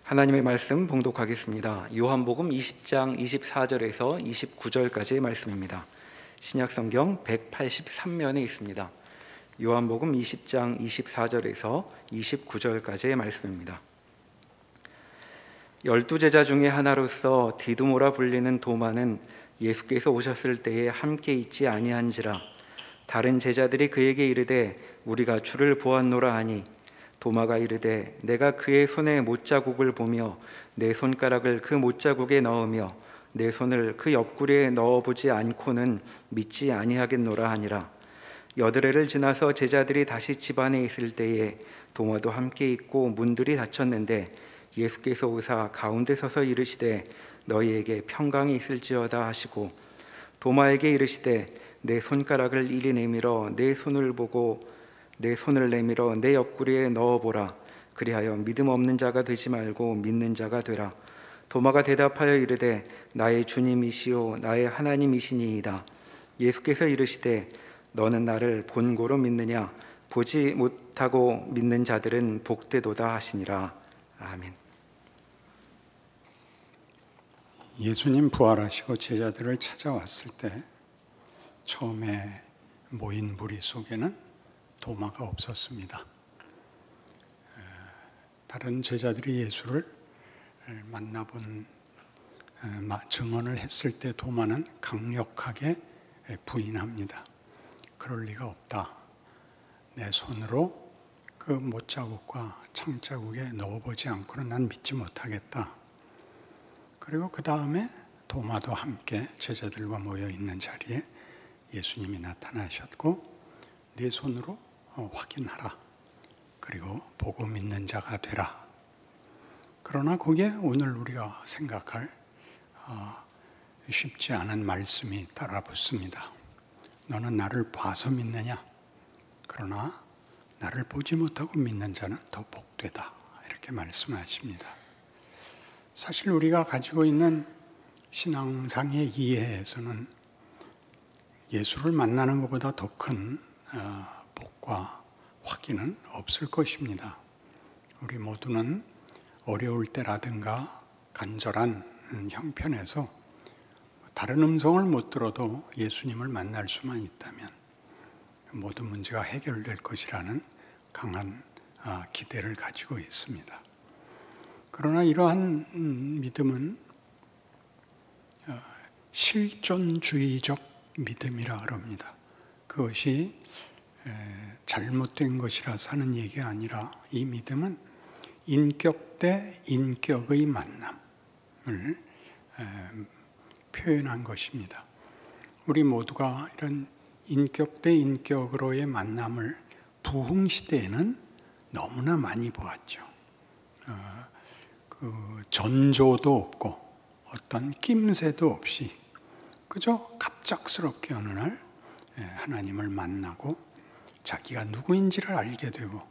하나님의 말씀 봉독하겠습니다. 요한복음 20장 24절에서 29절까지의 말씀입니다. 신약성경 183면에 있습니다. 요한복음 20장 24절에서 29절까지의 말씀입니다. 12제자 중에 하나로서 디두모라 불리는 도마는 예수께서 오셨을 때에 함께 있지 아니한지라. 다른 제자들이 그에게 이르되 우리가 주를 보았노라 하니 도마가 이르되 내가 그의 손에 못자국을 보며 내 손가락을 그 못자국에 넣으며 내 손을 그 옆구리에 넣어보지 않고는 믿지 아니하겠노라 하니라. 여드레를 지나서 제자들이 다시 집 안에 있을 때에 도마도 함께 있고 문들이 닫혔는데 예수께서 오사 가운데 서서 이르시되 너희에게 평강이 있을지어다 하시고 도마에게 이르시되 내 손가락을 이리 내밀어 내 손을 보고 내 손을 내밀어 내 옆구리에 넣어보라. 그리하여 믿음 없는 자가 되지 말고 믿는 자가 되라. 도마가 대답하여 이르되 나의 주님이시요 나의 하나님이시니이다. 예수께서 이르시되 너는 나를 본고로 믿느냐? 보지 못하고 믿는 자들은 복되도다 하시니라. 아멘. 예수님 부활하시고 제자들을 찾아왔을 때 처음에 모인 무리 속에는 도마가 없었습니다. 다른 제자들이 예수를 만나본 증언을 했을 때 도마는 강력하게 부인합니다. 그럴 리가 없다. 내 손으로 그 못자국과 창자국에 넣어보지 않고는 난 믿지 못하겠다. 그리고 그 다음에 도마도 함께 제자들과 모여 있는 자리에 예수님이 나타나셨고 내 손으로 확인하라. 그리고 보고 믿는 자가 되라. 그러나 거기에 오늘 우리가 생각할 쉽지 않은 말씀이 따라 붙습니다. 너는 나를 봐서 믿느냐? 그러나 나를 보지 못하고 믿는 자는 더 복되다. 이렇게 말씀하십니다. 사실 우리가 가지고 있는 신앙상의 이해에서는 예수를 만나는 것보다 더 큰 복과 확인은 없을 것입니다. 우리 모두는 어려울 때라든가 간절한 형편에서 다른 음성을 못 들어도 예수님을 만날 수만 있다면 모든 문제가 해결될 것이라는 강한 기대를 가지고 있습니다. 그러나 이러한 믿음은 실존주의적 믿음이라 그럽니다. 그것이 잘못된 것이라서 하는 얘기가 아니라 이 믿음은 인격 대 인격의 만남을 표현한 것입니다. 우리 모두가 이런 인격 대 인격으로의 만남을 부흥시대에는 너무나 많이 보았죠. 그 전조도 없고 어떤 낌새도 없이 그저 갑작스럽게 어느 날 하나님을 만나고 자기가 누구인지를 알게 되고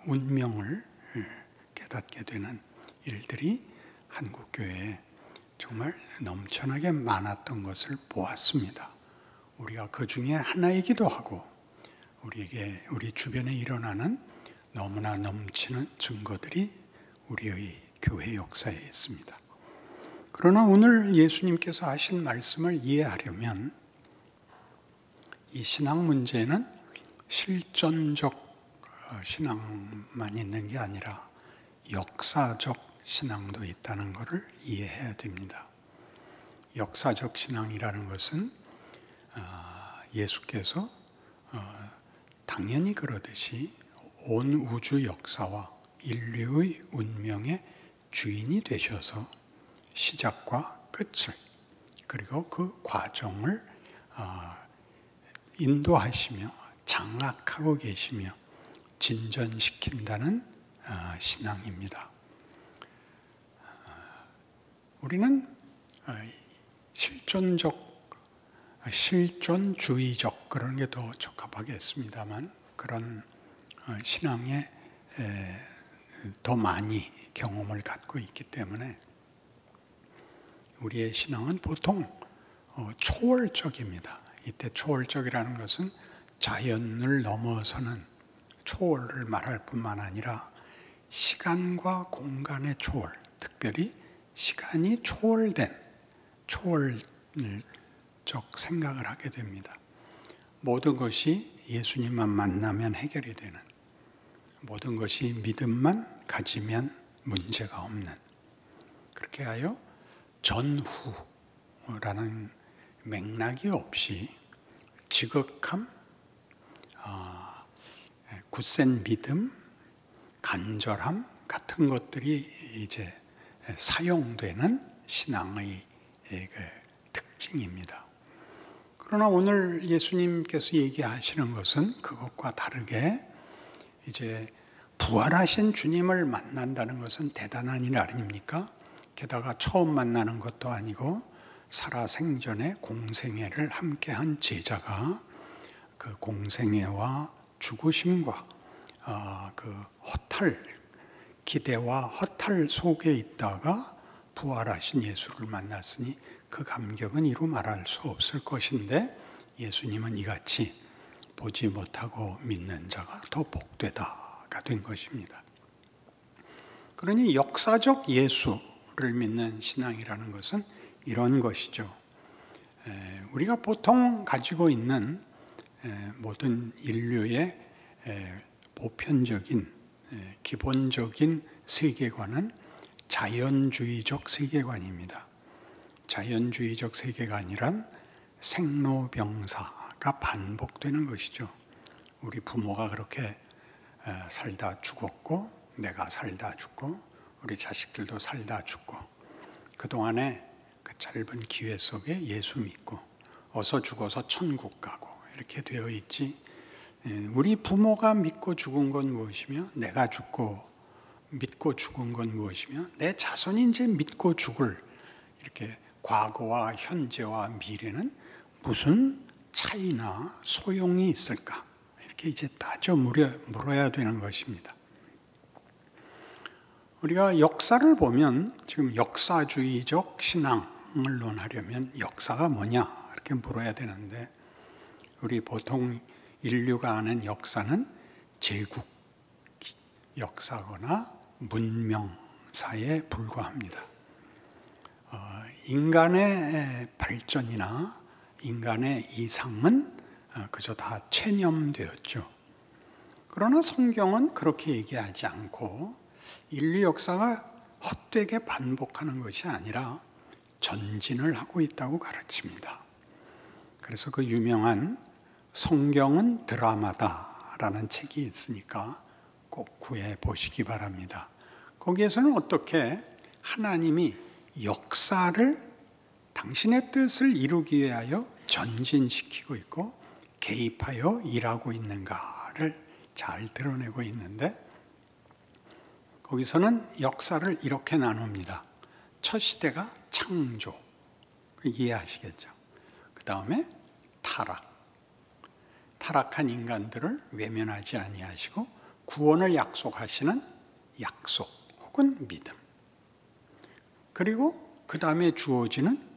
운명을 깨닫게 되는 일들이 한국교회에 정말 넘쳐나게 많았던 것을 보았습니다. 우리가 그 중에 하나이기도 하고 우리 주변에 일어나는 너무나 넘치는 증거들이 우리의 교회 역사에 있습니다. 그러나 오늘 예수님께서 하신 말씀을 이해하려면 이 신앙 문제는 실존적 신앙만 있는 게 아니라 역사적 신앙도 있다는 것을 이해해야 됩니다. 역사적 신앙이라는 것은 예수께서 당연히 그러듯이 온 우주 역사와 인류의 운명의 주인이 되셔서 시작과 끝을 그리고 그 과정을 인도하시며 장악하고 계시며 진전시킨다는 신앙입니다. 우리는 실존주의적 그런 게 더 적합하겠습니다만 그런 신앙에 더 많이 경험을 갖고 있기 때문에 우리의 신앙은 보통 초월적입니다. 이때 초월적이라는 것은 자연을 넘어서는 초월을 말할 뿐만 아니라 시간과 공간의 초월, 특별히 시간이 초월된 초월적 생각을 하게 됩니다. 모든 것이 예수님만 만나면 해결이 되는, 모든 것이 믿음만 가지면 문제가 없는, 그렇게 하여 전후라는 맥락이 없이 지극함, 굳센 믿음, 간절함 같은 것들이 이제 사용되는 신앙의 특징입니다. 그러나 오늘 예수님께서 얘기하시는 것은 그것과 다르게 이제 부활하신 주님을 만난다는 것은 대단한 일 아닙니까? 게다가 처음 만나는 것도 아니고 살아생전에 공생애를 함께한 제자가 그 공생애와 죽으심과 그 허탈, 기대와 허탈 속에 있다가 부활하신 예수를 만났으니 그 감격은 이루 말할 수 없을 것인데, 예수님은 이같이 보지 못하고 믿는 자가 더 복되다가 된 것입니다. 그러니 역사적 예수를 믿는 신앙이라는 것은 이런 것이죠. 우리가 보통 가지고 있는 모든 인류의 보편적인 기본적인 세계관은 자연주의적 세계관입니다. 자연주의적 세계관이란 생로병사가 반복되는 것이죠. 우리 부모가 그렇게 살다 죽었고, 내가 살다 죽고, 우리 자식들도 살다 죽고, 그동안에 그 짧은 기회 속에 예수 믿고 어서 죽어서 천국 가고 이렇게 되어 있지. 우리 부모가 믿고 죽은 건 무엇이며, 내가 죽고 믿고 죽은 건 무엇이며, 내 자손이 이제 믿고 죽을, 이렇게 과거와 현재와 미래는 무슨 차이나 소용이 있을까? 이렇게 이제 따져 물어야 되는 것입니다. 우리가 역사를 보면 지금 역사주의적 신앙을 논하려면 역사가 뭐냐? 이렇게 물어야 되는데, 우리 보통 인류가 아는 역사는 제국 역사거나 문명사에 불과합니다. 인간의 발전이나 인간의 이상은 그저 다 체념되었죠. 그러나 성경은 그렇게 얘기하지 않고 인류 역사가 헛되게 반복하는 것이 아니라 전진을 하고 있다고 가르칩니다. 그래서 그 유명한 성경은 드라마다라는 책이 있으니까 꼭 구해 보시기 바랍니다. 거기에서는 어떻게 하나님이 역사를 당신의 뜻을 이루기 위하여 전진시키고 있고 개입하여 일하고 있는가를 잘 드러내고 있는데, 거기서는 역사를 이렇게 나눕니다. 첫 시대가 창조, 이해하시겠죠? 그 다음에 타락한 인간들을 외면하지 아니하시고 구원을 약속하시는 약속 혹은 믿음, 그리고 그 다음에 주어지는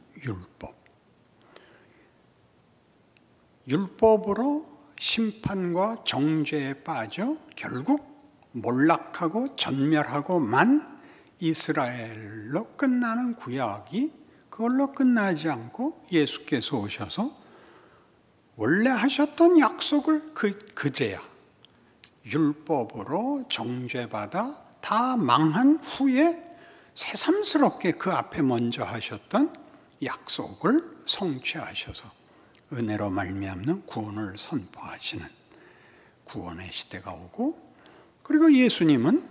율법으로 심판과 정죄에 빠져 결국 몰락하고 전멸하고만 이스라엘로 끝나는 구약이 그걸로 끝나지 않고 예수께서 오셔서 원래 하셨던 약속을 그제야 율법으로 정죄받아 다 망한 후에 새삼스럽게 그 앞에 먼저 하셨던 약속을 성취하셔서 은혜로 말미암는 구원을 선포하시는 구원의 시대가 오고, 그리고 예수님은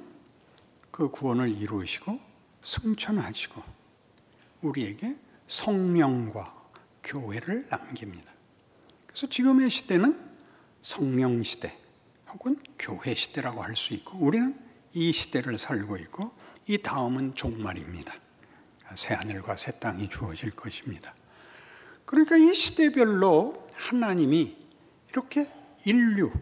그 구원을 이루시고 승천하시고 우리에게 성령과 교회를 남깁니다. 그래서 지금의 시대는 성령 시대 혹은 교회 시대라고 할 수 있고, 우리는 이 시대를 살고 있고, 이 다음은 종말입니다. 새하늘과 새 땅이 주어질 것입니다. 그러니까 이 시대별로 하나님이 이렇게 인류,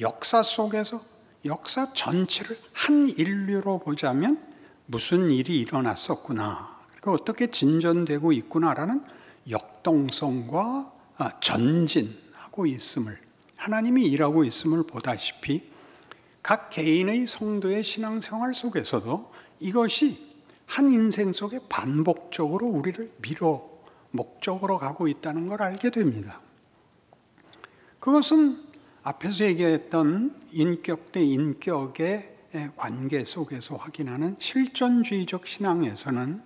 역사 속에서 역사 전체를 한 인류로 보자면 무슨 일이 일어났었구나, 그리고 어떻게 진전되고 있구나라는 역동성과 전진하고 있음을, 하나님이 일하고 있음을 보다시피 각 개인의 성도의 신앙생활 속에서도 이것이 한 인생 속에 반복적으로 우리를 밀어 목적으로 가고 있다는 걸 알게 됩니다. 그것은 앞에서 얘기했던 인격 대 인격의 관계 속에서 확인하는 실존주의적 신앙에서는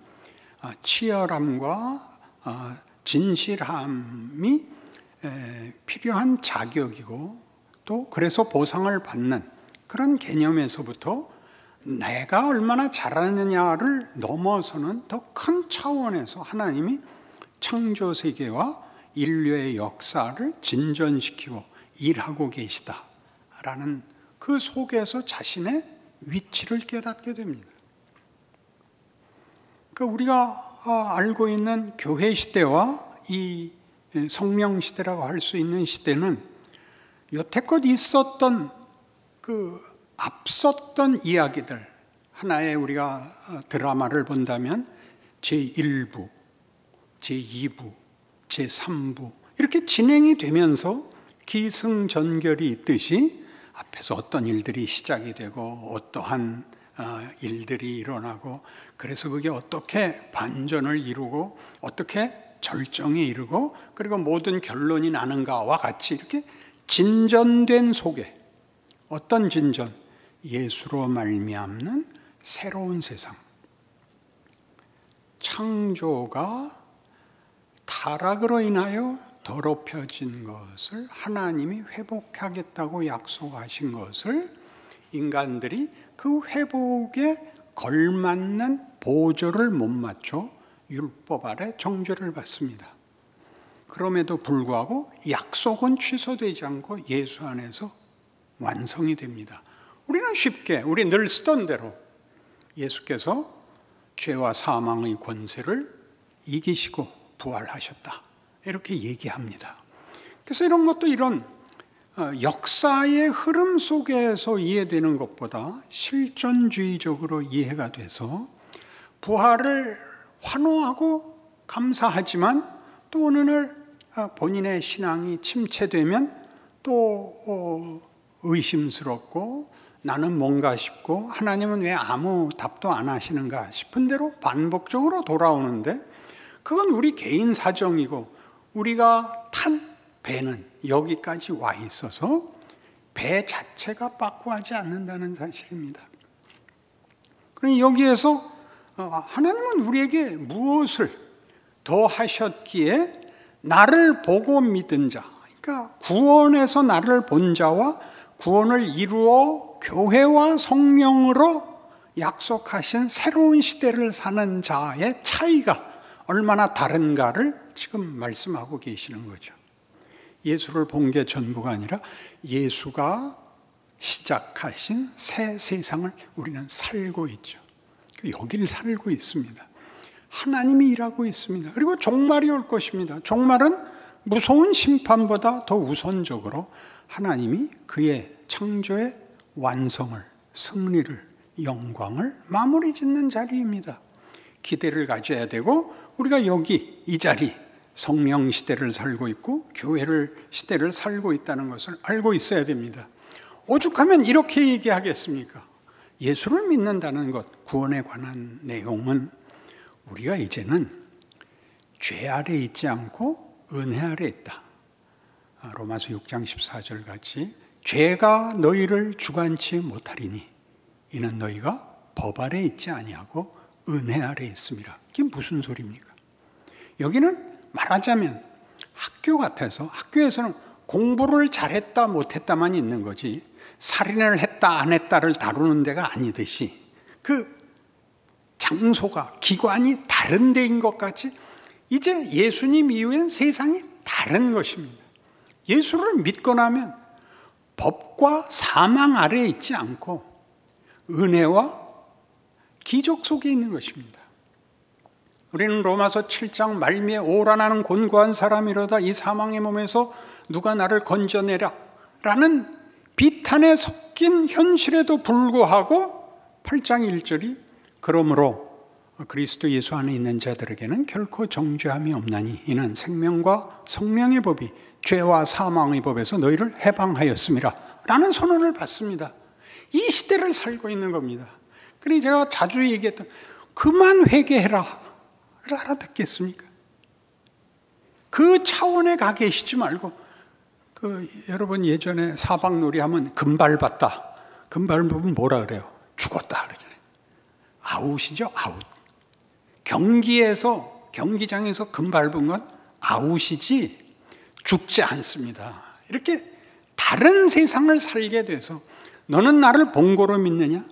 치열함과 진실함이 필요한 자격이고 또 그래서 보상을 받는 그런 개념에서부터 내가 얼마나 잘하느냐를 넘어서는 더 큰 차원에서 하나님이 창조 세계와 인류의 역사를 진전시키고 일하고 계시다라는 그 속에서 자신의 위치를 깨닫게 됩니다. 그러니까 우리가 알고 있는 교회 시대와 이 성령 시대라고 할 수 있는 시대는 여태껏 있었던 그 앞섰던 이야기들, 하나의 우리가 드라마를 본다면 제1부, 제2부, 제3부 이렇게 진행이 되면서 기승전결이 있듯이 앞에서 어떤 일들이 시작이 되고 어떠한 일들이 일어나고 그래서 그게 어떻게 반전을 이루고 어떻게 절정에 이르고 그리고 모든 결론이 나는가와 같이 이렇게 진전된 속에 어떤 진전? 예수로 말미암는 새로운 세상. 창조가 타락으로 인하여 더럽혀진 것을 하나님이 회복하겠다고 약속하신 것을 인간들이 그 회복에 걸맞는 보조를 못 맞춰 율법 아래 정죄를 받습니다. 그럼에도 불구하고 약속은 취소되지 않고 예수 안에서 완성이 됩니다. 우리는 쉽게 우리 늘 쓰던 대로 예수께서 죄와 사망의 권세를 이기시고 부활하셨다 이렇게 얘기합니다. 그래서 이런 것도 이런 역사의 흐름 속에서 이해되는 것보다 실존주의적으로 이해가 돼서 부활을 환호하고 감사하지만 또 어느 날 본인의 신앙이 침체되면 또 의심스럽고 나는 뭔가 싶고 하나님은 왜 아무 답도 안 하시는가 싶은 대로 반복적으로 돌아오는데 그건 우리 개인 사정이고 우리가 탄 배는 여기까지 와 있어서 배 자체가 빠꾸하지 않는다는 사실입니다. 그러니 여기에서 하나님은 우리에게 무엇을 더 하셨기에 나를 보고 믿은 자, 그러니까 구원에서 나를 본 자와 구원을 이루어 교회와 성령으로 약속하신 새로운 시대를 사는 자의 차이가 얼마나 다른가를 지금 말씀하고 계시는 거죠. 예수를 본 게 전부가 아니라 예수가 시작하신 새 세상을 우리는 살고 있죠. 여기를 살고 있습니다. 하나님이 일하고 있습니다. 그리고 종말이 올 것입니다. 종말은 무서운 심판보다 더 우선적으로 하나님이 그의 창조의 완성을, 승리를, 영광을 마무리 짓는 자리입니다. 기대를 가져야 되고 우리가 여기 이 자리 성령 시대를 살고 있고 교회를 시대를 살고 있다는 것을 알고 있어야 됩니다. 오죽하면 이렇게 얘기하겠습니까? 예수를 믿는다는 것, 구원에 관한 내용은 우리가 이제는 죄 아래 있지 않고 은혜 아래 있다. 로마서 6장 14절 같이 죄가 너희를 주관치 못하리니 이는 너희가 법 아래 있지 아니하고 은혜 아래 있습니다. 이게 무슨 소리입니까? 여기는 말하자면 학교 같아서 학교에서는 공부를 잘했다 못했다만 있는 거지 살인을 했다 안 했다를 다루는 데가 아니듯이 그 장소가 기관이 다른 데인 것 같이 이제 예수님 이후엔 세상이 다른 것입니다. 예수를 믿고 나면 법과 사망 아래에 있지 않고 은혜와 기적 속에 있는 것입니다. 우리는 로마서 7장 말미에 오라나는 곤고한 사람이로다 이 사망의 몸에서 누가 나를 건져내라 라는 비탄에 섞인 현실에도 불구하고 8장 1절이 그러므로 그리스도 예수 안에 있는 자들에게는 결코 정죄함이 없나니 이는 생명과 성령의 법이 죄와 사망의 법에서 너희를 해방하였음이라 라는 선언을 받습니다. 이 시대를 살고 있는 겁니다. 그러니 제가 자주 얘기했던 그만 회개해라 를 알아듣겠습니까? 그 차원에 가 계시지 말고 여러분 예전에 사박놀이 하면 금발 봤다. 금발 보면 뭐라 그래요? 죽었다 그러잖아요. 아웃이죠, 아웃. 경기장에서 금발 본 건 아웃이지 죽지 않습니다. 이렇게 다른 세상을 살게 돼서 너는 나를 본고로 믿느냐?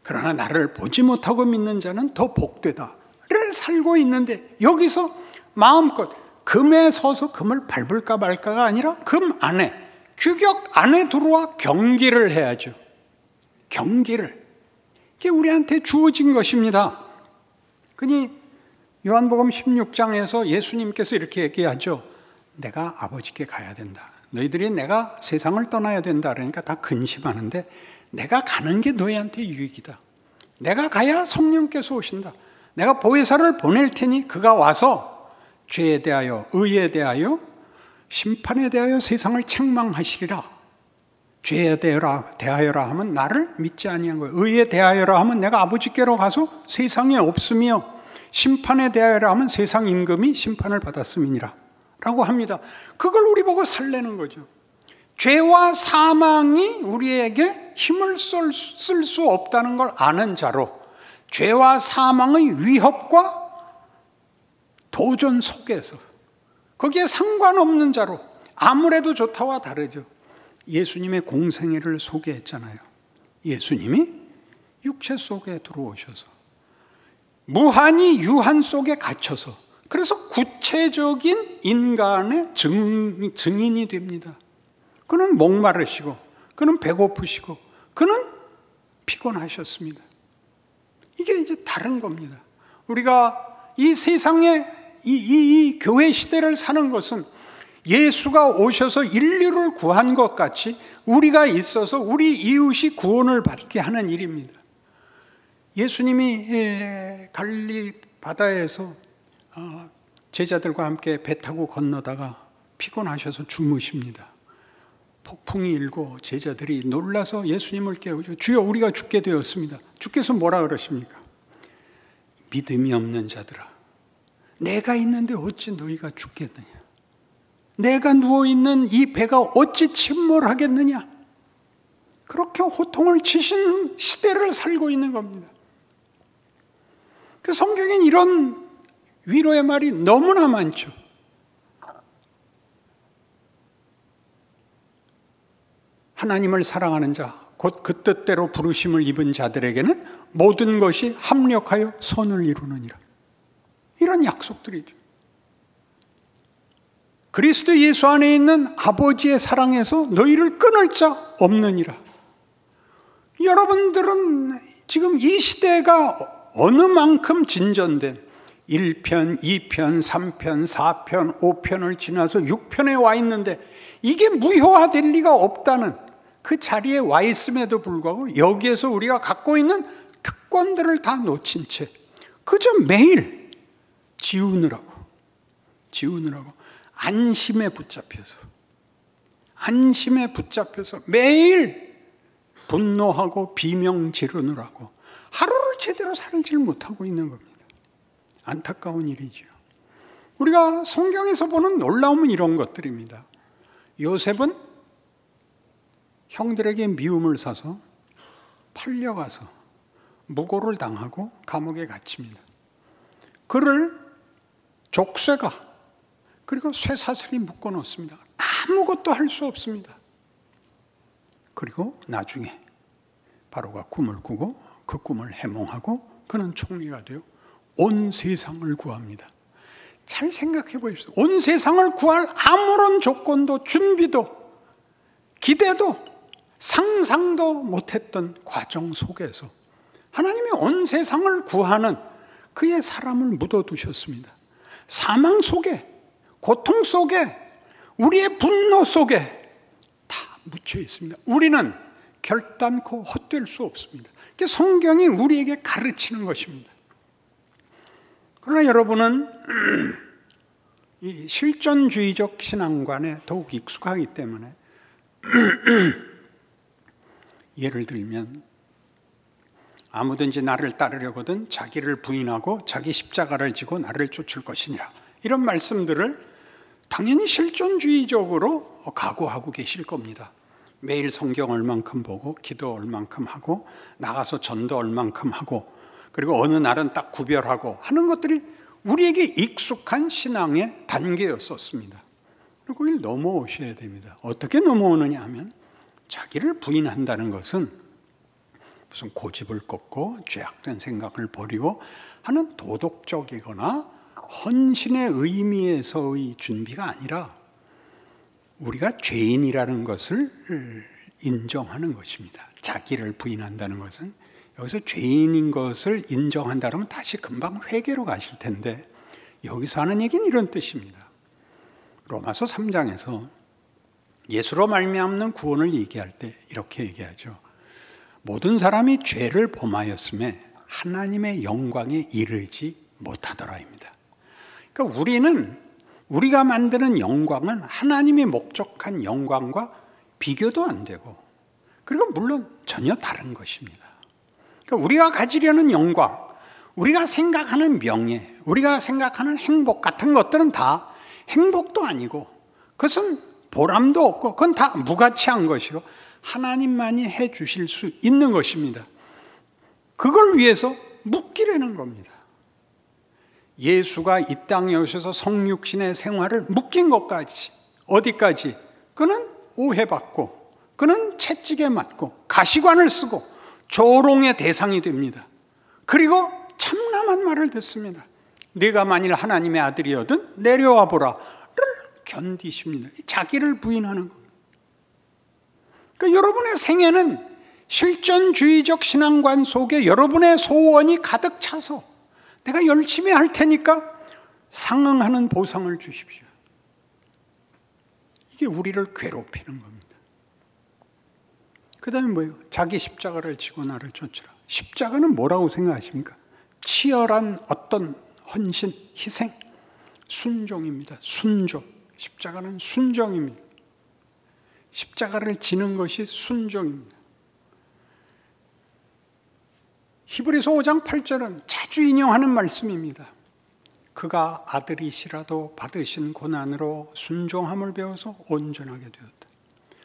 그러나 나를 보지 못하고 믿는 자는 더 복되다를 살고 있는데 여기서 마음껏 금에 서서 금을 밟을까 말까가 아니라 금 안에, 규격 안에 들어와 경기를 해야죠. 경기를. 이게 우리한테 주어진 것입니다. 그니 요한복음 16장에서 예수님께서 이렇게 얘기하죠. 내가 아버지께 가야 된다. 너희들이 내가 세상을 떠나야 된다 그러니까 다 근심하는데 내가 가는 게 너희한테 유익이다. 내가 가야 성령께서 오신다. 내가 보혜사를 보낼 테니 그가 와서 죄에 대하여, 의에 대하여, 심판에 대하여 세상을 책망하시리라. 죄에 대하여라 하면 나를 믿지 아니한 거예요. 의에 대하여라 하면 내가 아버지께로 가서 세상에 없으며, 심판에 대하여라 하면 세상 임금이 심판을 받았음이니라 라고 합니다. 그걸 우리 보고 살려는 거죠. 죄와 사망이 우리에게 힘을 쓸 수 없다는 걸 아는 자로, 죄와 사망의 위협과 도전 속에서 거기에 상관없는 자로, 아무래도 좋다와 다르죠. 예수님의 공생애를 소개했잖아요. 예수님이 육체 속에 들어오셔서 무한히 유한 속에 갇혀서, 그래서 구체적인 인간의 증인이 됩니다. 그는 목마르시고, 그는 배고프시고, 그는 피곤하셨습니다. 이게 이제 다른 겁니다. 우리가 이 세상에 이 교회 시대를 사는 것은 예수가 오셔서 인류를 구한 것 같이 우리가 있어서 우리 이웃이 구원을 받게 하는 일입니다. 예수님이 갈릴리 바다에서 제자들과 함께 배 타고 건너다가 피곤하셔서 주무십니다. 폭풍이 일고 제자들이 놀라서 예수님을 깨우죠. 주여, 우리가 죽게 되었습니다. 주께서 뭐라 그러십니까? 믿음이 없는 자들아, 내가 있는데 어찌 너희가 죽겠느냐? 내가 누워있는 이 배가 어찌 침몰하겠느냐? 그렇게 호통을 치신 시대를 살고 있는 겁니다. 그 성경엔 이런 위로의 말이 너무나 많죠. 하나님을 사랑하는 자, 곧 그 뜻대로 부르심을 입은 자들에게는 모든 것이 합력하여 선을 이루느니라. 이런 약속들이죠. 그리스도 예수 안에 있는 아버지의 사랑에서 너희를 끊을 자 없느니라. 여러분들은 지금 이 시대가 어느 만큼 진전된 1편, 2편, 3편, 4편, 5편을 지나서 6편에 와 있는데 이게 무효화될 리가 없다는 그 자리에 와 있음에도 불구하고 여기에서 우리가 갖고 있는 특권들을 다 놓친 채 그저 매일 지우느라고 안심에 붙잡혀서 매일 분노하고 비명 지르느라고 하루를 제대로 살지를 못하고 있는 겁니다. 안타까운 일이죠. 우리가 성경에서 보는 놀라움은 이런 것들입니다. 요셉은 형들에게 미움을 사서 팔려가서 무고를 당하고 감옥에 갇힙니다. 그를 족쇄가 그리고 쇠사슬이 묶어놓습니다. 아무것도 할 수 없습니다. 그리고 나중에 바로가 꿈을 꾸고 그 꿈을 해몽하고 그는 총리가 되어 온 세상을 구합니다. 잘 생각해 보십시오. 온 세상을 구할 아무런 조건도 준비도 기대도 상상도 못했던 과정 속에서 하나님이 온 세상을 구하는 그의 사람을 묻어두셨습니다. 사망 속에, 고통 속에, 우리의 분노 속에 다 묻혀 있습니다. 우리는 결단코 헛될 수 없습니다. 성경이 우리에게 가르치는 것입니다. 그러나 여러분은 이 실존주의적 신앙관에 더욱 익숙하기 때문에 예를 들면 아무든지 나를 따르려거든 자기를 부인하고 자기 십자가를 지고 나를 쫓을 것이니라. 이런 말씀들을 당연히 실존주의적으로 각오하고 계실 겁니다. 매일 성경 얼만큼 보고 기도 얼만큼 하고 나가서 전도 얼만큼 하고 그리고 어느 날은 딱 구별하고 하는 것들이 우리에게 익숙한 신앙의 단계였었습니다. 그리고 이걸 넘어오셔야 됩니다. 어떻게 넘어오느냐 하면 자기를 부인한다는 것은 무슨 고집을 꺾고 죄악된 생각을 버리고 하는 도덕적이거나 헌신의 의미에서의 준비가 아니라 우리가 죄인이라는 것을 인정하는 것입니다. 자기를 부인한다는 것은 여기서 죄인인 것을 인정한다면 다시 금방 회개로 가실 텐데 여기서 하는 얘기는 이런 뜻입니다. 로마서 3장에서 예수로 말미암는 구원을 얘기할 때 이렇게 얘기하죠. 모든 사람이 죄를 범하였음에 하나님의 영광에 이르지 못하더라입니다. 그러니까 우리가 만드는 영광은 하나님이 목적한 영광과 비교도 안 되고 그리고 물론 전혀 다른 것입니다. 그러니까 우리가 가지려는 영광, 우리가 생각하는 명예, 우리가 생각하는 행복 같은 것들은 다 행복도 아니고 그것은 보람도 없고 그건 다 무가치한 것이고 하나님만이 해 주실 수 있는 것입니다. 그걸 위해서 묶이려는 겁니다. 예수가 이 땅에 오셔서 성육신의 생활을 묶인 것까지 어디까지? 그는 오해받고 그는 채찍에 맞고 가시관을 쓰고 조롱의 대상이 됩니다. 그리고 참남한 말을 듣습니다. 네가 만일 하나님의 아들이거든 내려와 보라를 견디십니다. 자기를 부인하는 겁니다. 그러니까 여러분의 생애는 실존주의적 신앙관 속에 여러분의 소원이 가득 차서 내가 열심히 할 테니까 상응하는 보상을 주십시오. 이게 우리를 괴롭히는 겁니다. 그 다음에 뭐예요? 자기 십자가를 지고 나를 쫓으라. 십자가는 뭐라고 생각하십니까? 치열한 어떤 헌신, 희생, 순종입니다. 순종. 십자가는 순종입니다. 십자가를 지는 것이 순종입니다. 히브리서 5장 8절은 자주 인용하는 말씀입니다. 그가 아들이시라도 받으신 고난으로 순종함을 배워서 온전하게 되었다.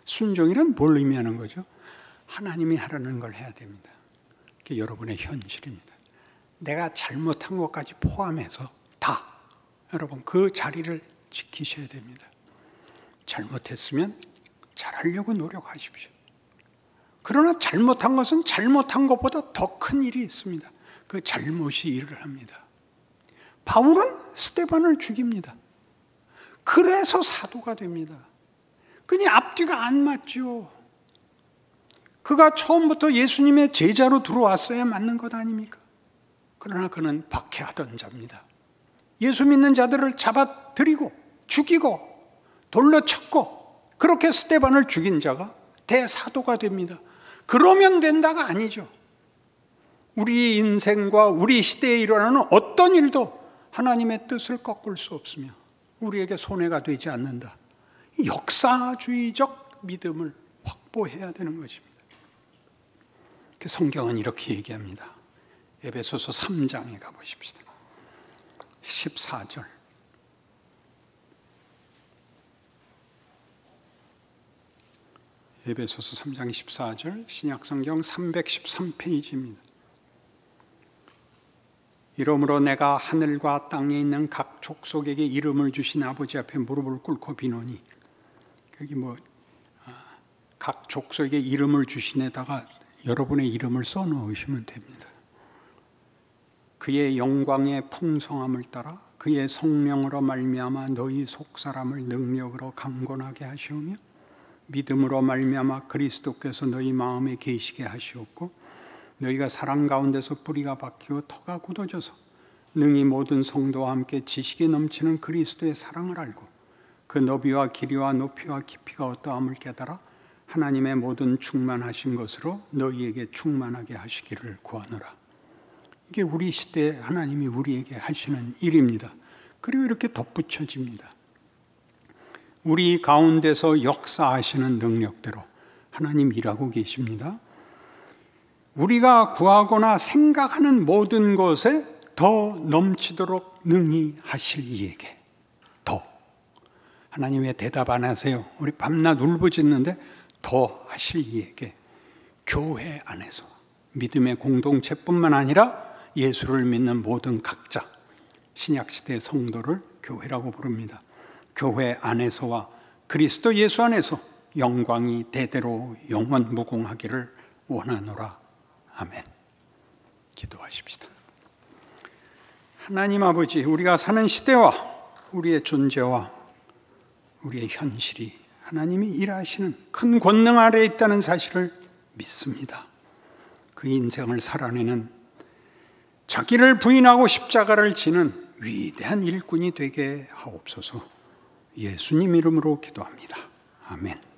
순종이란 뭘 의미하는 거죠? 하나님이 하라는 걸 해야 됩니다. 그게 여러분의 현실입니다. 내가 잘못한 것까지 포함해서 다 여러분 그 자리를 지키셔야 됩니다. 잘못했으면 잘하려고 노력하십시오. 그러나 잘못한 것은 잘못한 것보다 더 큰 일이 있습니다. 그 잘못이 일을 합니다. 바울은 스데반을 죽입니다. 그래서 사도가 됩니다. 그니 앞뒤가 안 맞죠. 그가 처음부터 예수님의 제자로 들어왔어야 맞는 것 아닙니까? 그러나 그는 박해하던 자입니다. 예수 믿는 자들을 잡아들이고 죽이고 돌로 쳤고 그렇게 스데반을 죽인 자가 대사도가 됩니다. 그러면 된다가 아니죠. 우리 인생과 우리 시대에 일어나는 어떤 일도 하나님의 뜻을 꺾을 수 없으며 우리에게 손해가 되지 않는다. 역사주의적 믿음을 확보해야 되는 것입니다. 성경은 이렇게 얘기합니다. 에베소서 3장에 가보십시다. 14절. 에베소서 3장 14절 신약성경 313페이지입니다. 이러므로 내가 하늘과 땅에 있는 각 족속에게 이름을 주신 아버지 앞에 무릎을 꿇고 비노니 여기 각 족속에게 이름을 주신에다가 여러분의 이름을 써놓으시면 됩니다. 그의 영광의 풍성함을 따라 그의 성령으로 말미암아 너희 속사람을 능력으로 강건하게 하시오며 믿음으로 말미암아 그리스도께서 너희 마음에 계시게 하시옵고 너희가 사랑 가운데서 뿌리가 박히고 터가 굳어져서 능히 모든 성도와 함께 지식이 넘치는 그리스도의 사랑을 알고 그 너비와 길이와 높이와 깊이가 어떠함을 깨달아 하나님의 모든 충만하신 것으로 너희에게 충만하게 하시기를 구하노라. 이게 우리 시대에 하나님이 우리에게 하시는 일입니다. 그리고 이렇게 덧붙여집니다. 우리 가운데서 역사하시는 능력대로 하나님 일하고 계십니다. 우리가 구하거나 생각하는 모든 것에 더 넘치도록 능히 하실 이에게 더. 하나님 왜 대답 안 하세요? 우리 밤낮 울부짖는데 더 하실 이에게 교회 안에서 믿음의 공동체뿐만 아니라 예수를 믿는 모든 각자, 신약시대 성도를 교회라고 부릅니다. 교회 안에서와 그리스도 예수 안에서 영광이 대대로 영원무궁하기를 원하노라. 아멘. 기도하십시다. 하나님 아버지, 우리가 사는 시대와 우리의 존재와 우리의 현실이 하나님이 일하시는 큰 권능 아래에 있다는 사실을 믿습니다. 그 인생을 살아내는, 자기를 부인하고 십자가를 지는 위대한 일꾼이 되게 하옵소서. 예수님 이름으로 기도합니다. 아멘.